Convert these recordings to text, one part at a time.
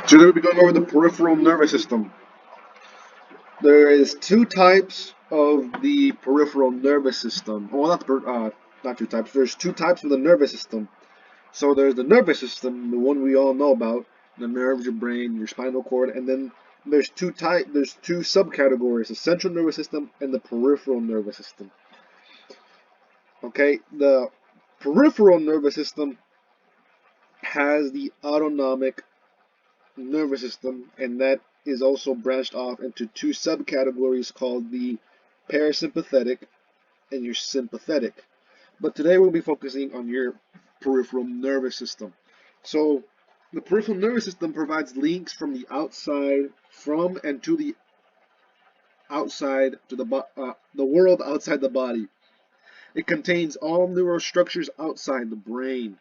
Today we'll be going over the peripheral nervous system. There is two types of the peripheral nervous system. Well, not two types. There's two types of the nervous system. So there's the nervous system, the one we all know about, the nerves, your brain, your spinal cord, and then there's two subcategories: the central nervous system and the peripheral nervous system. Okay, the peripheral nervous system has the autonomic nervous system, and that is also branched off into two subcategories called the parasympathetic and your sympathetic. But today we'll be focusing on your peripheral nervous system. So the peripheral nervous system provides links from the outside, from and to the outside to the world outside the body. It contains all neural structures outside the brain.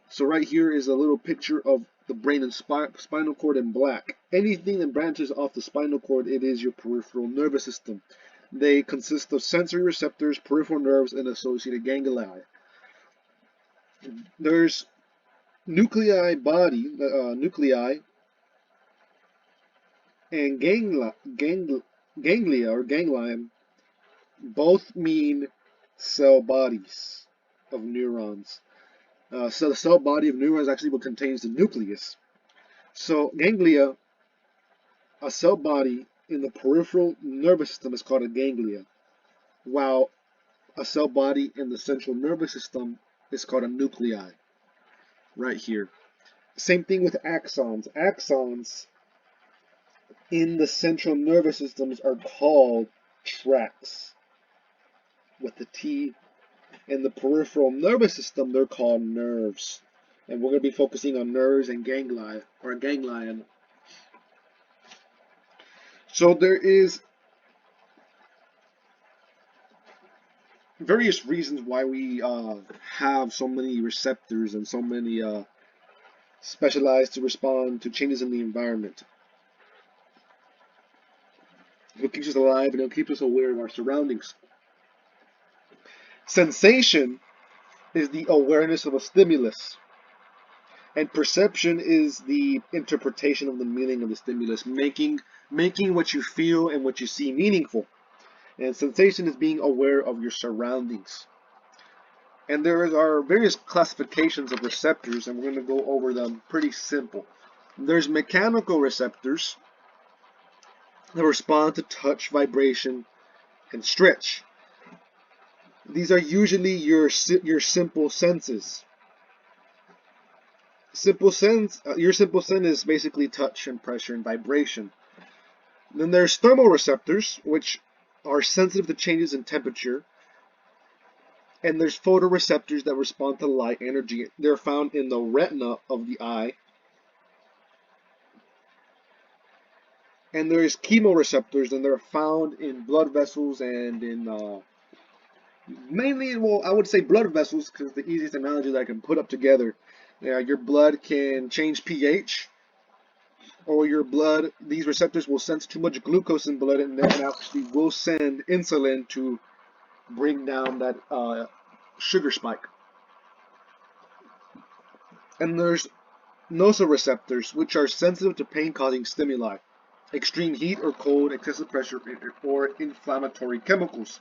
So right here is a little picture of the brain and spinal cord in black. Anything that branches off the spinal cord, it is your peripheral nervous system. They consist of sensory receptors, peripheral nerves, and associated ganglia. There's nuclei and ganglia or ganglion both mean cell bodies of neurons. So the cell body of neurons actually what contains the nucleus. So ganglia, a cell body in the peripheral nervous system is called a ganglia, while a cell body in the central nervous system is called a nuclei, right here. Same thing with axons. Axons in the central nervous systems are called tracts, with the T. In the peripheral nervous system, they're called nerves. And we're going to be focusing on nerves and ganglia, or ganglion. So there is various reasons why we have so many receptors and so many specialized to respond to changes in the environment. It keeps us alive and it keeps us aware of our surroundings. Sensation is the awareness of a stimulus, and perception is the interpretation of the meaning of the stimulus, making what you feel and what you see meaningful. And sensation is being aware of your surroundings. And there are various classifications of receptors, and we're going to go over them pretty simple. There's mechanical receptors that respond to touch, vibration, and stretch. These are usually your simple senses. Your simple sense is basically touch and pressure and vibration. Then there's thermoreceptors, which are sensitive to changes in temperature. And there's photoreceptors that respond to light energy. They're found in the retina of the eye. And there's chemoreceptors, and they're found in blood vessels and in mainly, well, I would say blood vessels because it's the easiest analogy that I can put up together. Your blood can change pH, or your blood, these receptors will sense too much glucose in blood and then actually will send insulin to bring down that sugar spike. And there's nociceptors, which are sensitive to pain-causing stimuli, extreme heat or cold, excessive pressure, or inflammatory chemicals.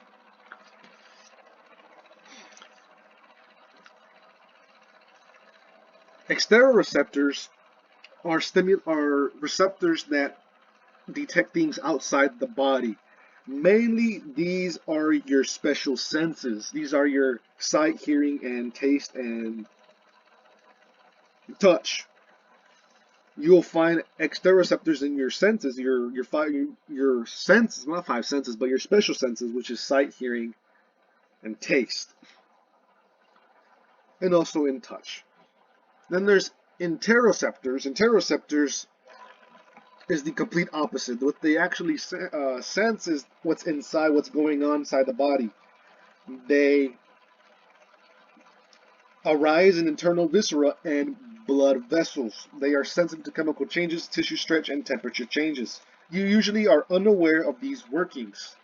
Exteroreceptors are receptors that detect things outside the body. Mainly, these are your special senses. These are your sight, hearing, and taste and touch. You'll find exteroreceptors in your senses, your senses, not five senses, but your special senses, which is sight, hearing, and taste, and also in touch. Then there's interoceptors. Interoceptors is the complete opposite. What they actually sense is what's inside, what's going on inside the body. They arise in internal viscera and blood vessels. They are sensitive to chemical changes, tissue stretch, and temperature changes. You usually are unaware of these workings.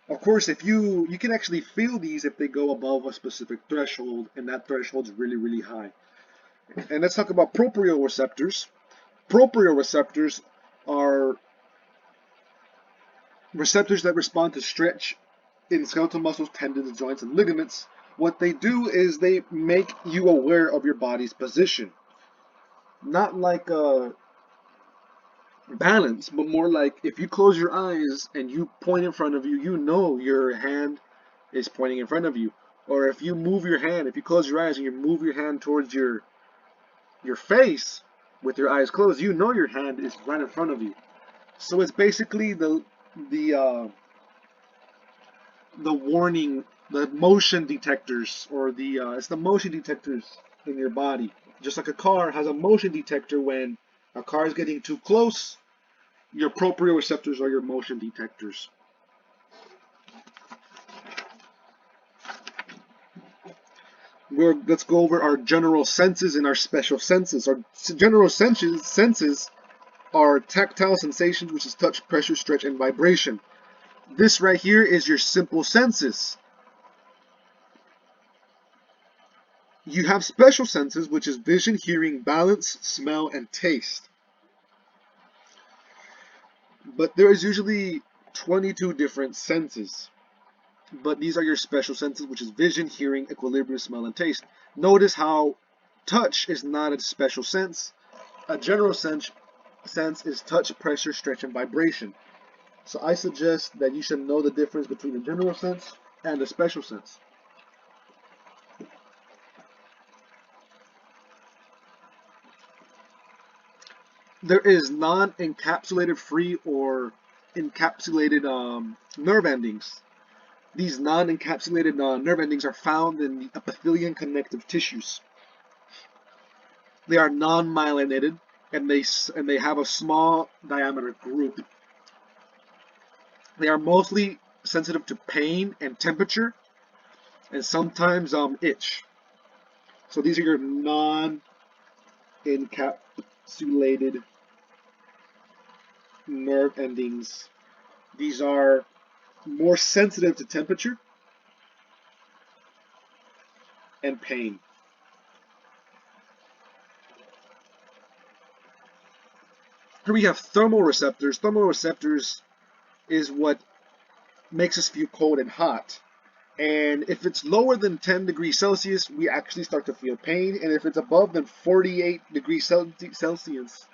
Of course, if you can actually feel these if they go above a specific threshold, and that threshold is really, really high. And let's talk about proprioceptors. Proprioceptors are receptors that respond to stretch in skeletal muscles, tendons, joints, and ligaments. What they do is they make you aware of your body's position. Not like balance, but more like if you close your eyes and you point in front of you, you know your hand is pointing in front of you. Or if you move your hand, if you close your eyes and you move your hand towards your face with your eyes closed, you know your hand is right in front of you. So it's basically the uh, the warning, the motion detectors, or it's the motion detectors in your body. Just like a car has a motion detector when a car is getting too close, your proprioceptors are your motion detectors. Let's go over our general senses and our special senses. Our general senses are tactile sensations, which is touch, pressure, stretch, and vibration. This right here is your simple senses. You have special senses, which is vision, hearing, balance, smell, and taste. But there is usually 22 different senses. But these are your special senses, which is vision, hearing, equilibrium, smell, and taste. Notice how touch is not a special sense. A general sense is touch, pressure, stretch, and vibration. So I suggest that you should know the difference between a general sense and a special sense. There is non-encapsulated free or encapsulated nerve endings. These non-encapsulated nerve endings are found in the epithelial connective tissues. They are non-myelinated, and they have a small diameter group. They are mostly sensitive to pain and temperature, and sometimes itch. So these are your non-encapsulated nerve endings. These are more sensitive to temperature and pain. Here we have thermoreceptors. Thermoreceptors is what makes us feel cold and hot. And if it's lower than 10 degrees Celsius, we actually start to feel pain. And if it's above than 48 degrees Celsius,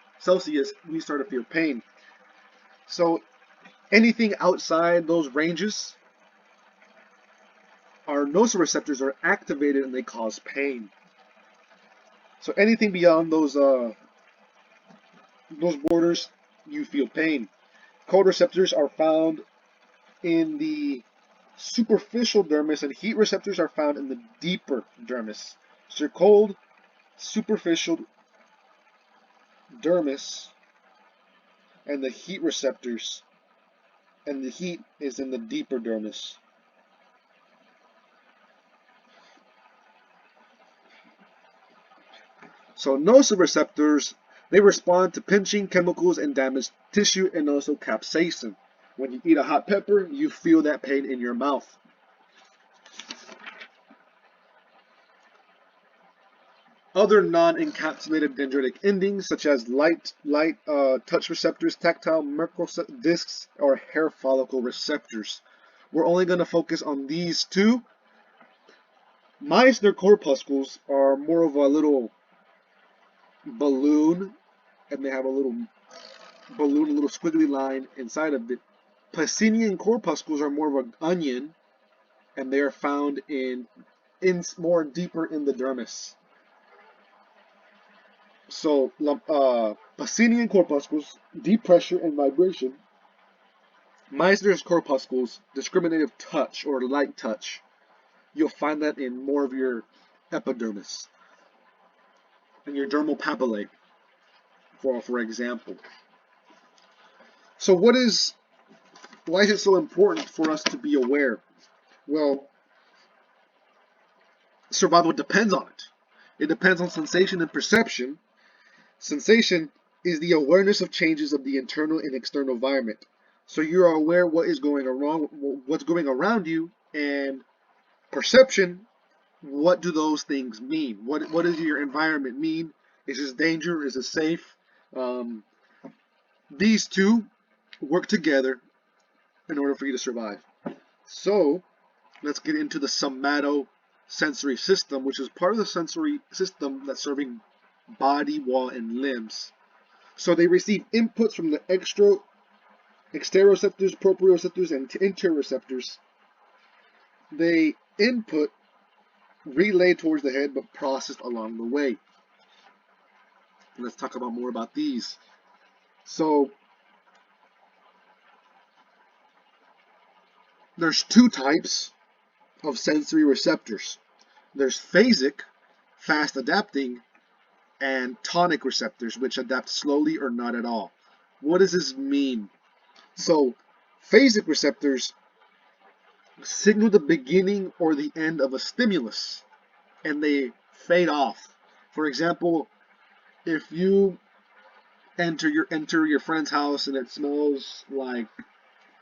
we start to feel pain. So anything outside those ranges, our nociceptors are activated and they cause pain. So anything beyond those borders, you feel pain. Cold receptors are found in the superficial dermis, and heat receptors are found in the deeper dermis. So your cold, superficial dermis, and the heat receptors, and the heat is in the deeper dermis. So nociceptors, they respond to pinching, chemicals, and damaged tissue, and also capsaicin. When you eat a hot pepper, you feel that pain in your mouth. Other non-encapsulated dendritic endings, such as light touch receptors, tactile Merkel discs, or hair follicle receptors. We're only going to focus on these two. Meissner corpuscles are more of a little balloon, and they have a little balloon, a little squiggly line inside of it. Pacinian corpuscles are more of an onion, and they are found in more deeper in the dermis. So Pacinian corpuscles, deep pressure and vibration. Meissner's corpuscles, discriminative touch or light touch. You'll find that in more of your epidermis and your dermal papillae, for example. So why is it so important for us to be aware? Well, survival depends on it. It depends on sensation and perception. Sensation is the awareness of changes of the internal and external environment. So you're aware what's going around you, and perception, what do those things mean? What does your environment mean? Is this danger? Is it safe? Um, these two work together in order for you to survive. So let's get into the somatosensory system, which is part of the sensory system that's serving body, wall, and limbs. So they receive inputs from the exteroceptors, proprioceptors, and interoceptors. They input relayed towards the head but processed along the way. And let's talk about more about these. So there's two types of sensory receptors. There's phasic, fast adapting, and tonic receptors, which adapt slowly or not at all. What does this mean? So phasic receptors signal the beginning or the end of a stimulus, and they fade off. For example, if you enter your friend's house and it smells like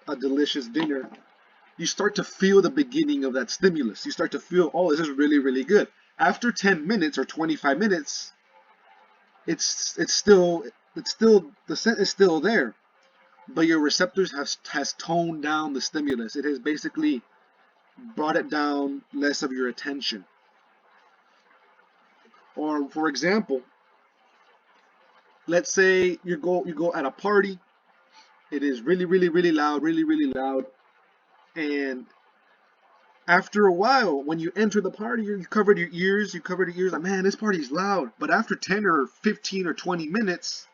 a delicious dinner, you start to feel the beginning of that stimulus. You start to feel, oh, this is really, really good. After 10 minutes or 25 minutes, it's still the scent is still there, but your receptors has toned down the stimulus. It has basically brought it down less of your attention. Or for example, let's say you go at a party. It is really, really, really loud, really, really loud, and after a while, when you enter the party, you covered your ears. Like, man, this party's loud. But after 10 or 15 or 20 minutes,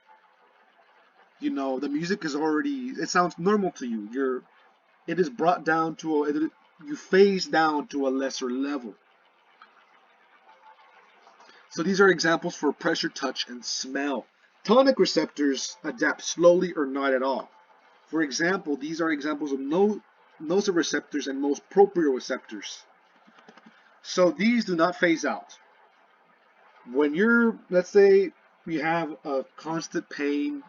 the music is already. It sounds normal to you. It is brought down to you phase down to a lesser level. So these are examples for pressure, touch, and smell. Tonic receptors adapt slowly or not at all. For example, these are examples of nociceptors and most proprioceptors. So these do not phase out. When let's say you have a constant pain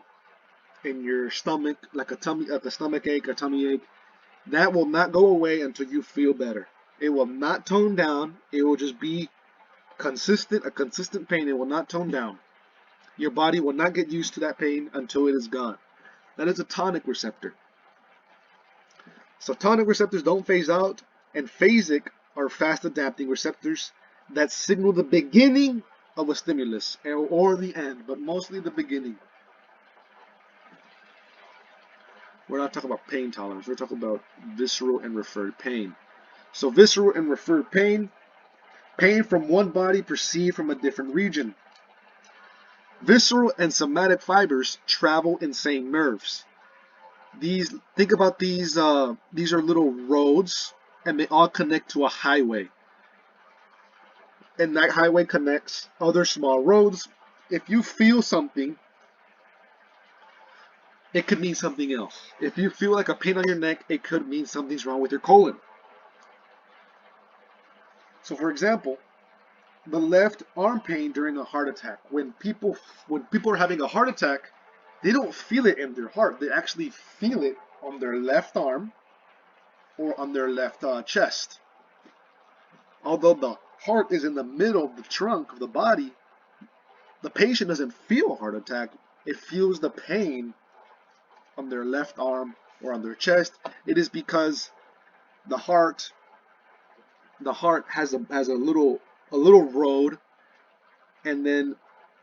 in your stomach, like a stomach ache, a tummy ache, that will not go away until you feel better. It will not tone down. It will just be a consistent pain. It will not tone down. Your body will not get used to that pain until it is gone. That is a tonic receptor. So tonic receptors don't phase out, and phasic are fast adapting receptors that signal the beginning of a stimulus or the end, but mostly the beginning. We're not talking about pain tolerance. We're talking about visceral and referred pain. So visceral and referred pain from one body perceived from a different region. Visceral and somatic fibers travel in same nerves. Think about these are little roads, and they all connect to a highway. And that highway connects other small roads. If you feel something, it could mean something else. If you feel like a pain on your neck, it could mean something's wrong with your colon. So for example, the left arm pain during a heart attack. When people are having a heart attack, they don't feel it in their heart. They actually feel it on their left arm or on their left chest. Although the heart is in the middle of the trunk of the body, the patient doesn't feel a heart attack. It feels the pain on their left arm or on their chest. It is because the heart has a little road, and then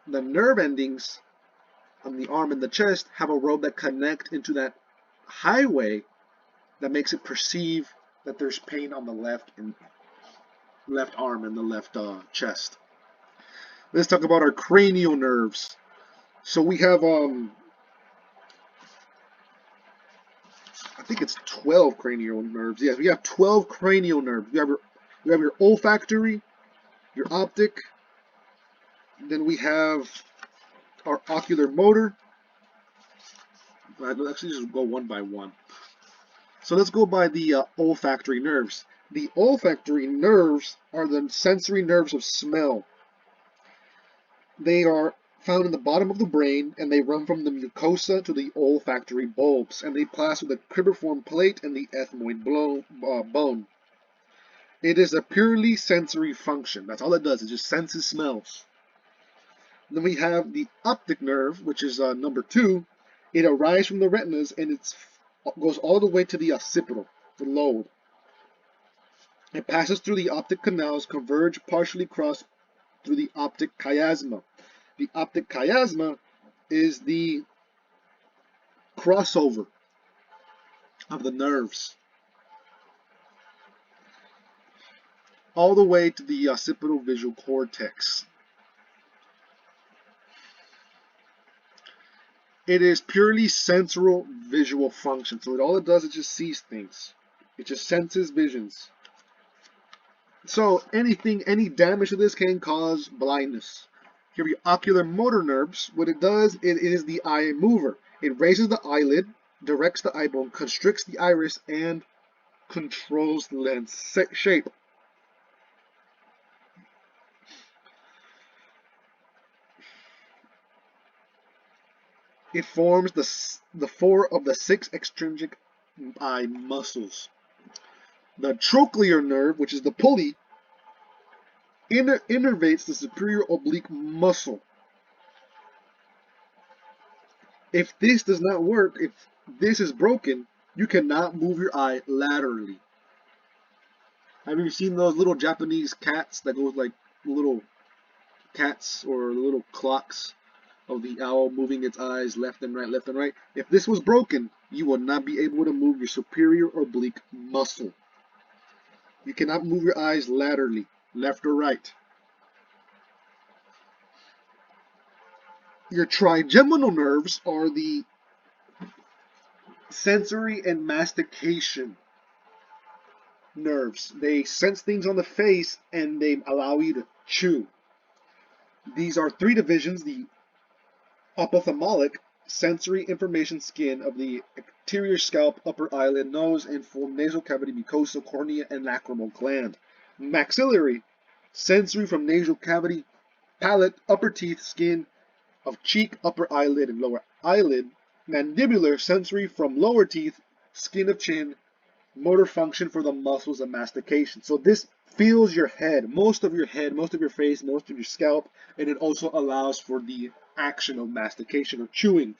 the nerve endings on the arm and the chest have a road that connect into that highway that makes it perceive that there's pain on the left arm and the left chest. Let's talk about our cranial nerves. So we have I think it's 12 cranial nerves. Yes, we have 12 cranial nerves. You have your olfactory, your optic, then we have our ocular motor. I'll actually just go one by one. So let's go by the olfactory nerves. The olfactory nerves are the sensory nerves of smell. They are found in the bottom of the brain, and they run from the mucosa to the olfactory bulbs, and they pass with the cribriform plate and the ethmoid bone. It is a purely sensory function. That's all it does. It just senses smells. Then we have the optic nerve, which is number 2. It arises from the retinas and it goes all the way to the occipital, the lobe. It passes through the optic canals, converge, partially cross through the optic chiasma. The optic chiasma is the crossover of the nerves all the way to the occipital visual cortex. It is purely sensory visual function. So all it does is just sees things. It just senses visions. So any damage to this can cause blindness. Here we have your ocular motor nerves. What it does, it is the eye mover. It raises the eyelid, directs the eyeball, constricts the iris, and controls the lens shape. It forms the 4 of the 6 extrinsic eye muscles. The trochlear nerve, which is the pulley, innervates the superior oblique muscle. If this does not work, if this is broken, you cannot move your eye laterally. Have you seen those little Japanese cats that goes like little cats or little clocks of the owl moving its eyes left and right, left and right? If this was broken, you will not be able to move your superior oblique muscle. You cannot move your eyes laterally, left or right. Your trigeminal nerves are the sensory and mastication nerves. They sense things on the face and they allow you to chew. These are 3 divisions: the ophthalmic, sensory information skin of the anterior scalp, upper eyelid, nose, and full nasal cavity, mucosa, cornea, and lacrimal gland. Maxillary, sensory from nasal cavity, palate, upper teeth, skin of cheek, upper eyelid, and lower eyelid. Mandibular, sensory from lower teeth, skin of chin, motor function for the muscles of mastication. So this feels your head, most of your face, most of your scalp, and it also allows for the action of mastication or chewing.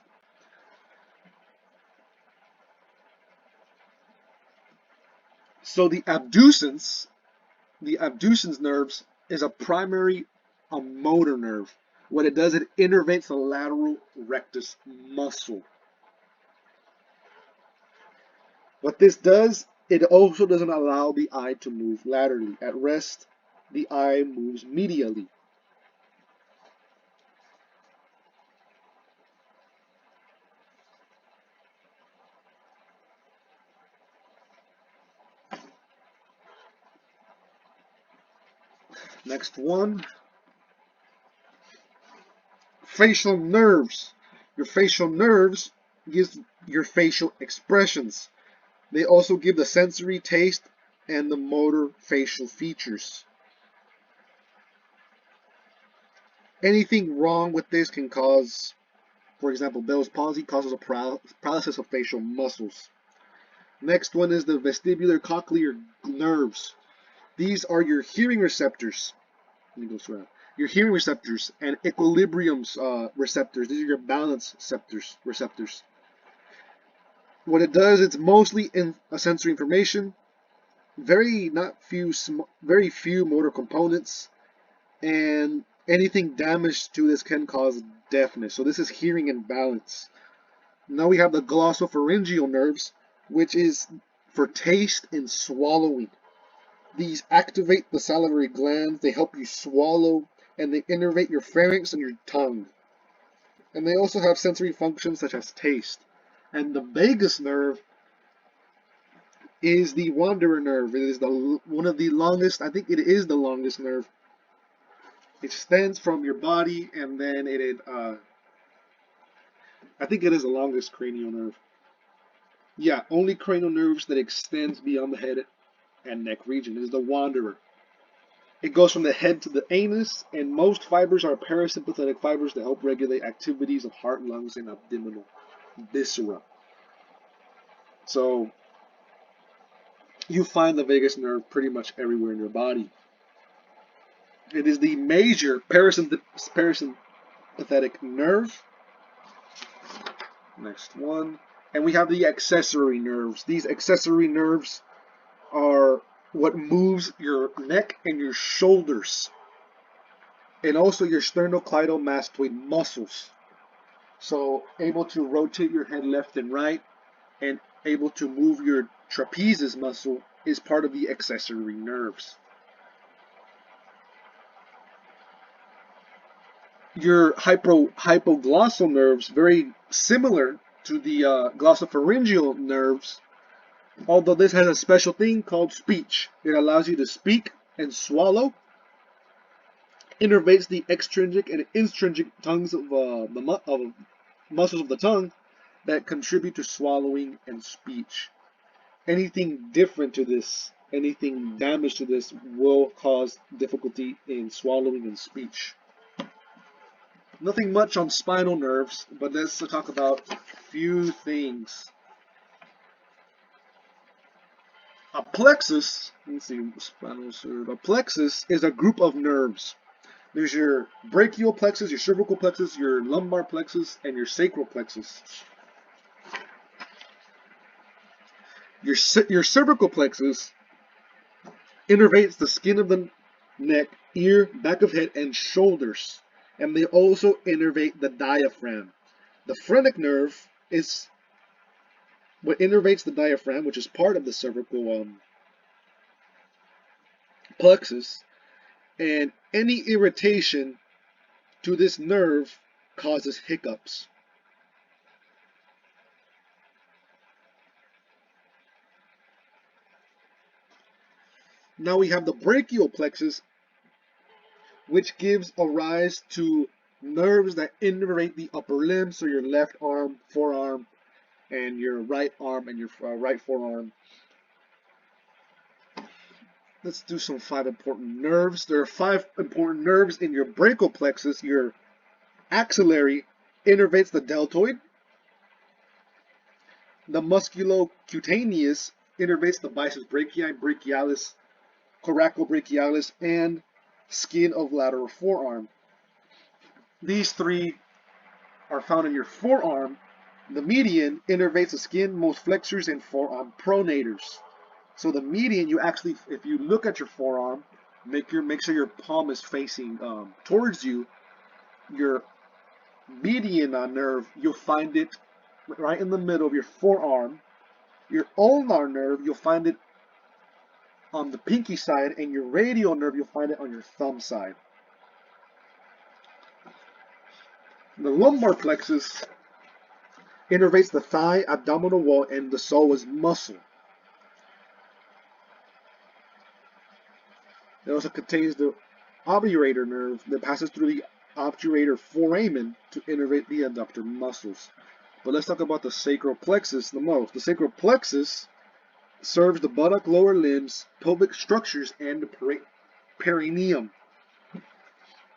So the abducens nerves is a primary motor nerve. What it does, it innervates the lateral rectus muscle. What this does, it also doesn't allow the eye to move laterally. At rest, the eye moves medially. Next one, facial nerves. Your facial nerves gives your facial expressions. They also give the sensory, taste, and the motor facial features. Anything wrong with this can cause, for example, Bell's palsy causes a paralysis of facial muscles. Next one is the vestibular cochlear nerves. These are your hearing receptors. Let me go through that. Your hearing receptors and equilibrium receptors. These are your balance receptors. What it does, it's mostly in sensory information, very few motor components, and anything damaged to this can cause deafness. So this is hearing and balance. Now we have the glossopharyngeal nerves, which is for taste and swallowing. These activate the salivary glands, they help you swallow, and they innervate your pharynx and your tongue. And they also have sensory functions such as taste. And the vagus nerve is the wanderer nerve. It is one of the longest, I think it is the longest nerve. It extends from your body, and then I think it is the longest cranial nerve. Yeah, only cranial nerves that extends beyond the head and neck region. It is the wanderer. It goes from the head to the anus, and most fibers are parasympathetic fibers that help regulate activities of heart, lungs, and abdominal viscera. So you find the vagus nerve pretty much everywhere in your body. It is the major parasympathetic parasympathetic nerve. Next one. And we have the accessory nerves. These accessory nerves are what moves your neck and your shoulders, and also your sternocleidomastoid muscles. So able to rotate your head left and right, and able to move your trapezius muscle is part of the accessory nerves. Your hypoglossal nerves, very similar to the glossopharyngeal nerves, although this has a special thing called speech. It allows you to speak and swallow, innervates the extrinsic and intrinsic tongues of muscles of the tongue that contribute to swallowing and speech. Anything different to this, anything damaged to this, will cause difficulty in swallowing and speech. Nothing much on spinal nerves, but let's talk about a few things. A plexus, let's see, spinal nerve. A plexus is a group of nerves. There's your brachial plexus, your cervical plexus, your lumbar plexus, and your sacral plexus. Your cervical plexus innervates the skin of the neck, ear, back of head, and shoulders. And they also innervate the diaphragm. The phrenic nerve is what innervates the diaphragm, which is part of the cervical plexus. And any irritation to this nerve causes hiccups. Now we have the brachial plexus, which gives a rise to nerves that innervate the upper limb, so your left arm, forearm, and your right arm and your right forearm. Let's do some 5 important nerves. There are 5 important nerves in your brachial plexus. Your axillary innervates the deltoid. The musculocutaneous innervates the biceps brachii, brachialis, coracobrachialis, and skin of lateral forearm. These 3 are found in your forearm. The median innervates the skin, most flexors, and forearm pronators. So the median, you actually, if you look at your forearm, make sure your palm is facing towards you. Your median nerve, you'll find it right in the middle of your forearm. Your ulnar nerve, you'll find it on the pinky side, and your radial nerve, you'll find it on your thumb side. The lumbar plexus innervates the thigh, abdominal wall, and the psoas muscle. It also contains the obturator nerve that passes through the obturator foramen to innervate the adductor muscles. But let's talk about the sacral plexus the most. The sacral plexus serves the buttock, lower limbs, pelvic structures, and the perineum.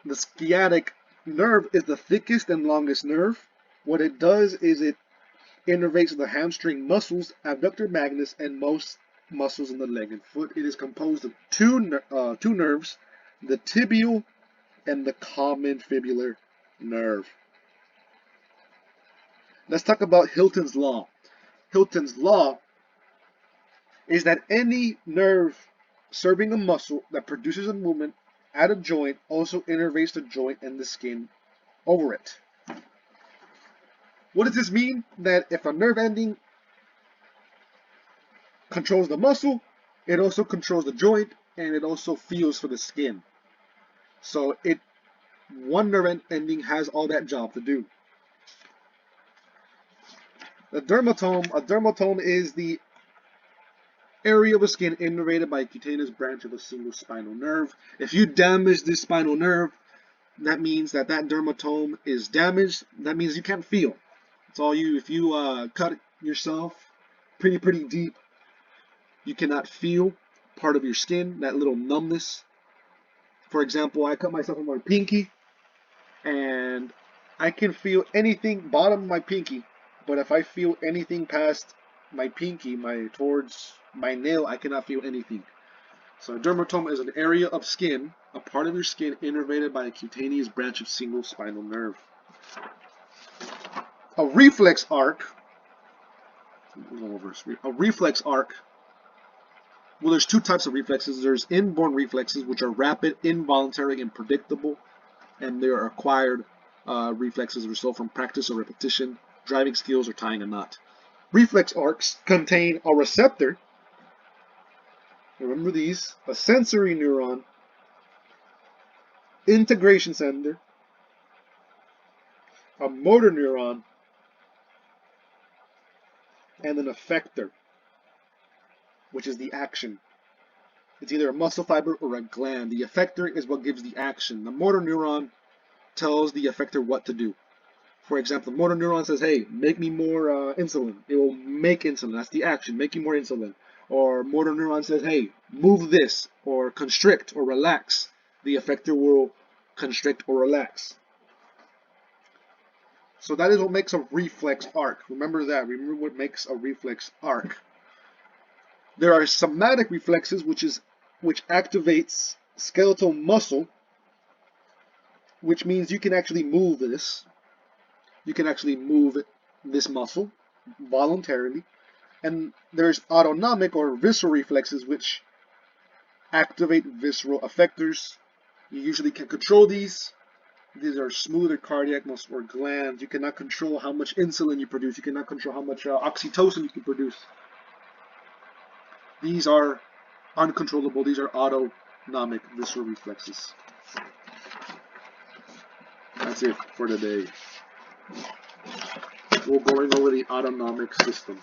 The sciatic nerve is the thickest and longest nerve. What it does is it innervates the hamstring muscles, abductor magnus, and most muscles in the leg and foot. It is composed of two nerves, the tibial and the common fibular nerve. Let's talk about Hilton's law. Hilton's law is that any nerve serving a muscle that produces a movement at a joint also innervates the joint and the skin over it. What does this mean? That if a nerve ending controls the muscle, it also controls the joint, and it also feels for the skin. So one nerve ending has all that job to do. A dermatome is the area of the skin innervated by a cutaneous branch of a single spinal nerve. If you damage this spinal nerve, that means that dermatome is damaged. That means you can't feel. It's all you. If you cut yourself pretty deep, you cannot feel part of your skin, that little numbness. For example, I cut myself on my pinky, and I can feel anything bottom of my pinky, but if I feel anything past my pinky, towards my nail, I cannot feel anything. So a dermatome is an area of skin, a part of your skin innervated by a cutaneous branch of single spinal nerve. A reflex arc, a reflex arc, well, there's two types of reflexes. There's inborn reflexes, which are rapid, involuntary, and predictable, and they are acquired reflexes result from practice or repetition, driving skills, or tying a knot. Reflex arcs contain a receptor, remember these, a sensory neuron, integration center, a motor neuron, and an effector, which is the action. It's either a muscle fiber or a gland. The effector is what gives the action. The motor neuron tells the effector what to do. For example, the motor neuron says, hey, make me more insulin. It will make insulin. That's the action, making more insulin. Or motor neuron says, hey, move this, or constrict, or relax. The effector will constrict or relax. So that is what makes a reflex arc. Remember that. Remember what makes a reflex arc. There are somatic reflexes, which activates skeletal muscle, which means you can actually move this. You can actually move this muscle voluntarily. And there's autonomic or visceral reflexes, which activate visceral effectors. You usually can control these. These are smoother cardiac muscle or glands. You cannot control how much insulin you produce. You cannot control how much oxytocin you can produce. These are uncontrollable. These are autonomic visceral reflexes. That's it for today. We're going over the autonomic system.